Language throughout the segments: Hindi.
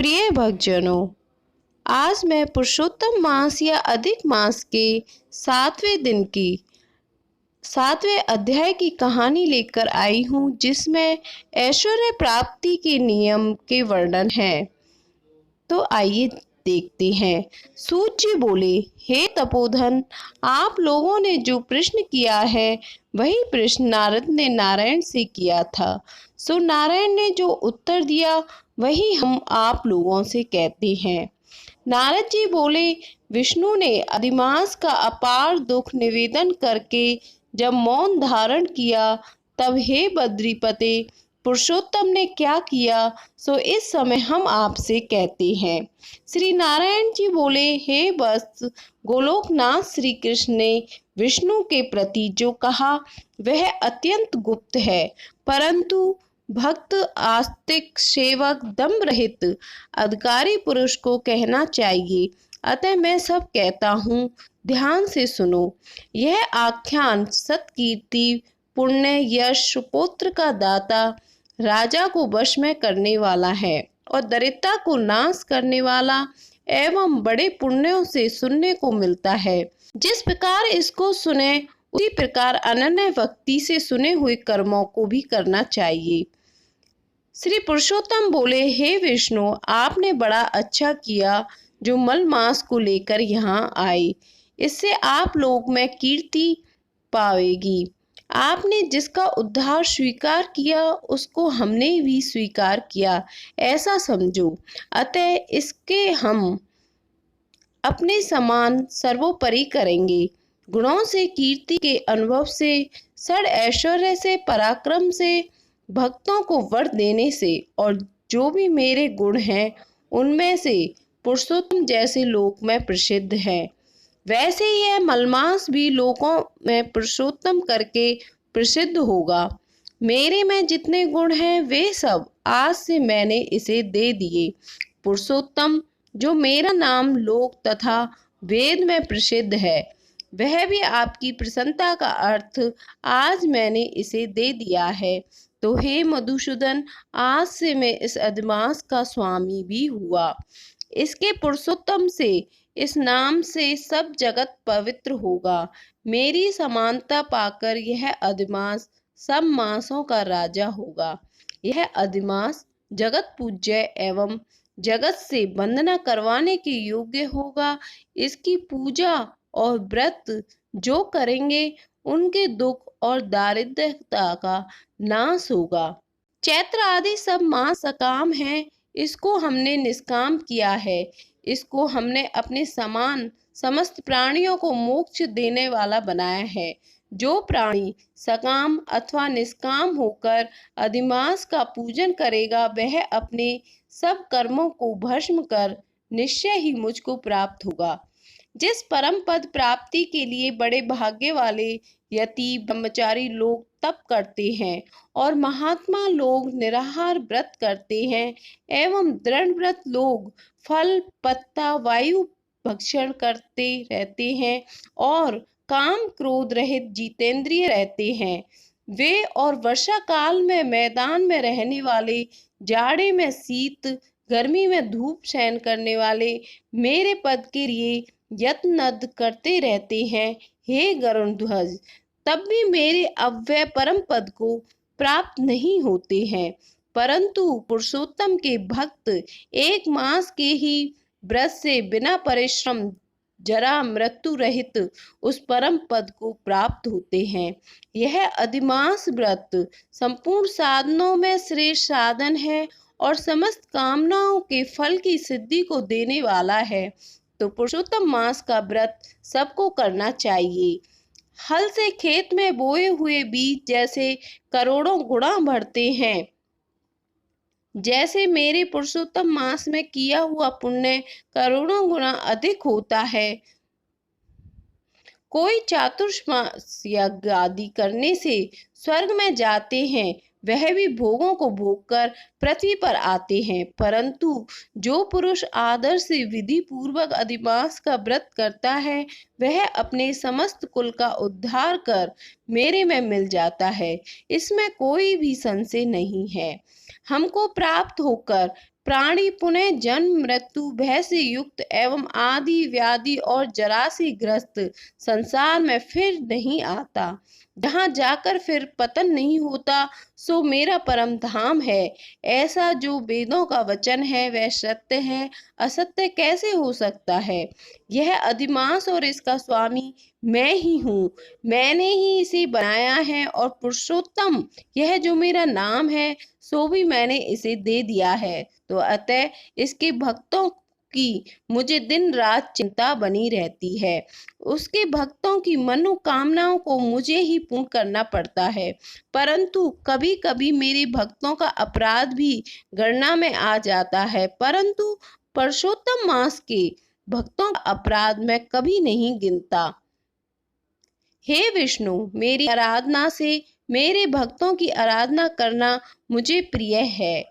प्रिय भक्तजनों, आज मैं पुरुषोत्तम मास या अधिक मास के 7वें दिन की 7वें अध्याय की कहानी लेकर आई हूँ, जिसमें ऐश्वर्य प्राप्ति के नियम के वर्णन है। तो आइए देखते हैं। सूत जी बोले, हे तपोधन, आप लोगों ने जो प्रश्न किया है वही प्रश्न नारद ने नारायण से किया था। सो नारायण ने जो उत्तर दिया वही हम आप लोगों से कहते हैं। नारद जी बोले, विष्णु ने अधिमास का अपार दुख निवेदन करके जब मौन धारण किया, तब हे बद्रीपते, पुरुषोत्तम ने क्या किया सो इस समय हम आपसे कहते हैं। श्री नारायण जी बोले, हे वत्स, गोलोकनाथ श्री कृष्ण ने विष्णु के प्रति जो कहा वह अत्यंत गुप्त है, परंतु भक्त, आस्तिक, सेवक, दम्भ रहित अधिकारी पुरुष को कहना चाहिए। अतः मैं सब कहता हूँ, ध्यान से सुनो। यह आख्यान सत्कीर्ति, पुण्य, यश, पुत्र का दाता, राजा को वश में करने वाला है और दरिद्रता को नाश करने वाला एवं बड़े पुण्यों से सुनने को मिलता है। जिस प्रकार इसको सुने उसी प्रकार अनन्य भक्ति से सुने हुए कर्मों को भी करना चाहिए। श्री पुरुषोत्तम बोले, हे विष्णु, आपने बड़ा अच्छा किया जो मल मास को लेकर यहाँ आए। इससे आप लोग में कीर्ति पावेगी। आपने जिसका उद्धार स्वीकार किया उसको हमने भी स्वीकार किया, ऐसा समझो। अतः इसके हम अपने समान सर्वोपरि करेंगे। गुणों से, कीर्ति के अनुभव से, षड ऐश्वर्य से, पराक्रम से, भक्तों को वर देने से और जो भी मेरे गुण हैं उनमें से पुरुषोत्तम जैसे लोक में प्रसिद्ध है, वैसे यह मलमास भी लोकों में पुरुषोत्तम करके प्रसिद्ध होगा। मेरे में जितने गुण हैं वे सब आज से मैंने इसे दे दिए। पुरुषोत्तम, जो मेरा नाम लोक तथा वेद में प्रसिद्ध है, वह भी आपकी प्रसन्नता का अर्थ आज मैंने इसे दे दिया है। तो हे मधुसूदन, आज से मैं इस अधिमास का स्वामी भी हुआ। इसके पुरुषोत्तम से, इस नाम से सब जगत पवित्र होगा। मेरी समानता पाकर यह अधिमास सब मासों का राजा होगा। यह अधिमास जगत पूज्य एवं जगत से वंदना करवाने के योग्य होगा। इसकी पूजा और व्रत जो करेंगे उनके दुख और दारिद्र्यता का नाश होगा। चैत्र आदि सब मास सकाम हैं, इसको हमने निष्काम किया है। इसको हमने अपने समान समस्त प्राणियों को मोक्ष देने वाला बनाया है। जो प्राणी सकाम अथवा निष्काम होकर अधिमास का पूजन करेगा, वह अपने सब कर्मों को भस्म कर निश्चय ही मुझको प्राप्त होगा। जिस परम पद प्राप्ति के लिए बड़े भाग्य वाले यति, ब्रह्मचारी लोग तप करते हैं और महात्मा लोग निराहार व्रत करते हैं एवं दृढ़ व्रत लोग फल, पत्ता, वायु भक्षण करते रहते हैं और काम क्रोध रहित जितेंद्रिय रहते हैं, वे और वर्षा काल में मैदान में रहने वाले, जाड़े में शीत, गर्मी में धूप सहन करने वाले मेरे पद के लिए यत्न करते रहते हैं। हे गरुण ध्वज, तब भी मेरे अव्यय परम पद को प्राप्त नहीं होते हैं, परंतु पुरुषोत्तम के भक्त एक मास के ही व्रत से बिना परिश्रम, जरा, मृत्यु रहित उस परम पद को प्राप्त होते हैं। यह अधिमास व्रत संपूर्ण साधनों में श्रेष्ठ साधन है और समस्त कामनाओं के फल की सिद्धि को देने वाला है। तो पुरुषोत्तम मास का व्रत सबको करना चाहिए। हल से खेत में बोए हुए बीज जैसे करोड़ों गुणा बढ़ते हैं, जैसे मेरे पुरुषोत्तम मास में किया हुआ पुण्य करोड़ों गुना अधिक होता है। कोई चातुर्मास यज्ञ आदि करने से स्वर्ग में जाते हैं, वह भी भोगों को भोगकर पृथ्वी पर आते हैं, परंतु जो पुरुष आदर से विधि पूर्वक अधिमास का व्रत करता है, वह अपने समस्त कुल का उद्धार कर मेरे में मिल जाता है। इसमें कोई भी संशय नहीं है। हमको प्राप्त होकर प्राणी पुनः जन्म मृत्यु भय से युक्त एवं आदि व्याधि और जरा से ग्रस्त संसार में फिर नहीं आता, जहाँ जाकर फिर पतन नहीं होता, सो मेरा परम धाम है। ऐसा जो वेदों का वचन है वह सत्य है, असत्य कैसे हो सकता है? यह अधिमास और इसका स्वामी मैं ही हूँ, मैंने ही इसे बनाया है। और पुरुषोत्तम, यह जो मेरा नाम है सो भी मैंने इसे दे दिया है। तो अतः इसके भक्तों की मुझे दिन रात चिंता बनी रहती है। उसके भक्तों की मनोकामनाओं को मुझे ही पूर्ण करना पड़ता है। परंतु कभी कभी मेरे भक्तों का अपराध भी गणना में आ जाता है, परंतु पुरुषोत्तम मास के भक्तों का अपराध मैं कभी नहीं गिनता। हे विष्णु, मेरी आराधना से मेरे भक्तों की आराधना करना मुझे प्रिय है।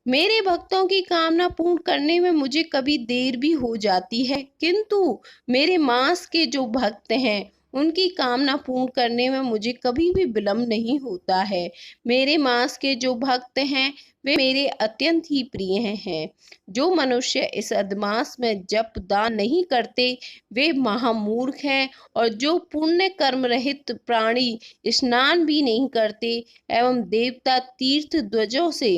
मेरे भक्तों की कामना पूर्ण करने में मुझे कभी देर भी हो जाती है, किंतु मेरे मास के जो भक्त हैं उनकी कामना पूर्ण करने में मुझे कभी भी विलंब नहीं होता है। मेरे मास के जो भक्त हैं वे मेरे अत्यंत ही प्रिय हैं। जो मनुष्य इस अधमास में जप दान नहीं करते वे महामूर्ख हैं, और जो पुण्य कर्म रहित प्राणी स्नान भी नहीं करते एवं देवता तीर्थ ध्वजों से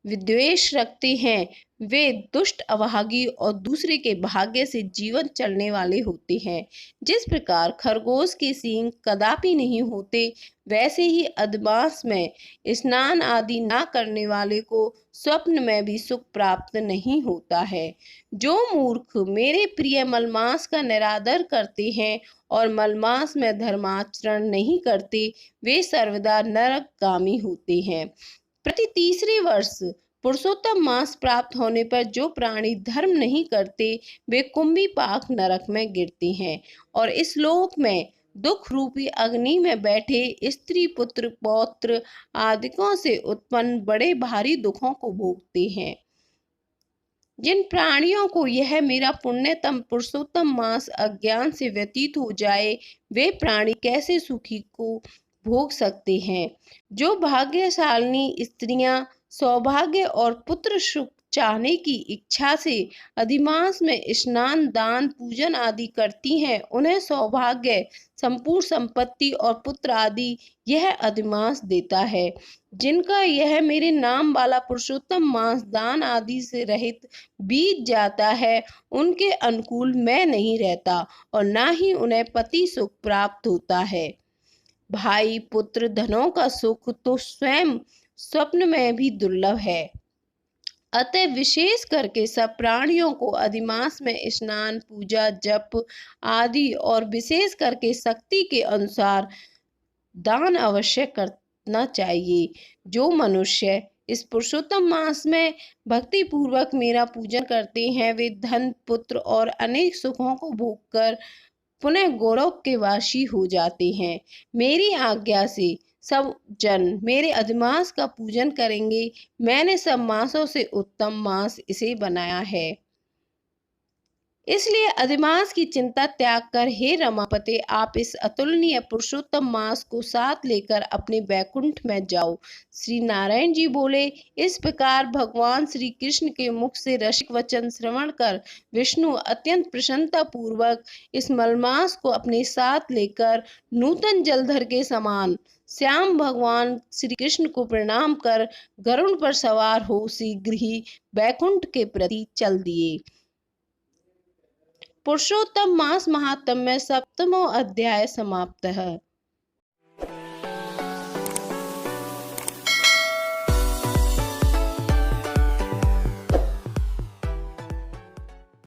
विद्वेष रखते हैं, वे दुष्ट अभागी और दूसरे के भाग्य से जीवन चलने वाले होते हैं। जिस प्रकार खरगोश के सींग कदापि नहीं होते, वैसे ही अधमास में स्नान आदि ना करने वाले को स्वप्न में भी सुख प्राप्त नहीं होता है। जो मूर्ख मेरे प्रिय मलमास का निरादर करते हैं और मलमास में धर्माचरण नहीं करते, वे सर्वदा नरकगामी होते हैं। प्रति तीसरे वर्ष पुरुषोत्तम मास प्राप्त होने पर जो प्राणी धर्म नहीं करते वे कुंभी पाक नरक में गिरते हैं, और इस लोक में दुख रूपी अग्नि में बैठे स्त्री पुत्र पौत्र आदिकों से उत्पन्न बड़े भारी दुखों को भोगते हैं। जिन प्राणियों को यह मेरा पुण्यतम पुरुषोत्तम मास अज्ञान से व्यतीत हो जाए, वे प्राणी कैसे सुखी को भोग सकते हैं? जो भाग्यशालिनी स्त्रियां सौभाग्य और पुत्र सुख चाहने की इच्छा से अधिमास में स्नान दान पूजन आदि करती हैं, उन्हें सौभाग्य संपूर्ण संपत्ति और पुत्र आदि यह अधिमास देता है। जिनका यह मेरे नाम वाला पुरुषोत्तम मास दान आदि से रहित बीत जाता है, उनके अनुकूल मैं नहीं रहता और ना ही उन्हें पति सुख प्राप्त होता है। भाई पुत्र धनों का सुख तो स्वयं स्वप्न में भी दुर्लभ है। अतः विशेष करके सब प्राणियों को अधिमास में स्नान पूजा जप आदि और विशेष करके शक्ति के अनुसार दान अवश्य करना चाहिए। जो मनुष्य इस पुरुषोत्तम मास में भक्ति पूर्वक मेरा पूजन करते हैं, वे धन पुत्र और अनेक सुखों को भोगकर पुनः गौरव के वासी हो जाते हैं। मेरी आज्ञा से सब जन मेरे अधिमास का पूजन करेंगे। मैंने सब मासों से उत्तम मास इसे बनाया है। इसलिए अधिमास की चिंता त्याग कर हे रमापते, आप इस अतुलनीय पुरुषोत्तम मास को साथ लेकर अपने बैकुंठ में जाओ। श्री नारायण जी बोले। इस प्रकार भगवान श्री कृष्ण के मुख से रसिक वचन श्रवण कर विष्णु अत्यंत प्रसन्नता पूर्वक इस मलमास को अपने साथ लेकर नूतन जलधर के समान श्याम भगवान श्री कृष्ण को प्रणाम कर गरुड़ पर सवार हो शीघ्र ही बैकुंठ के प्रति चल दिए। पुरुषोत्तम मास महात्म्य 7वां अध्याय समाप्त है।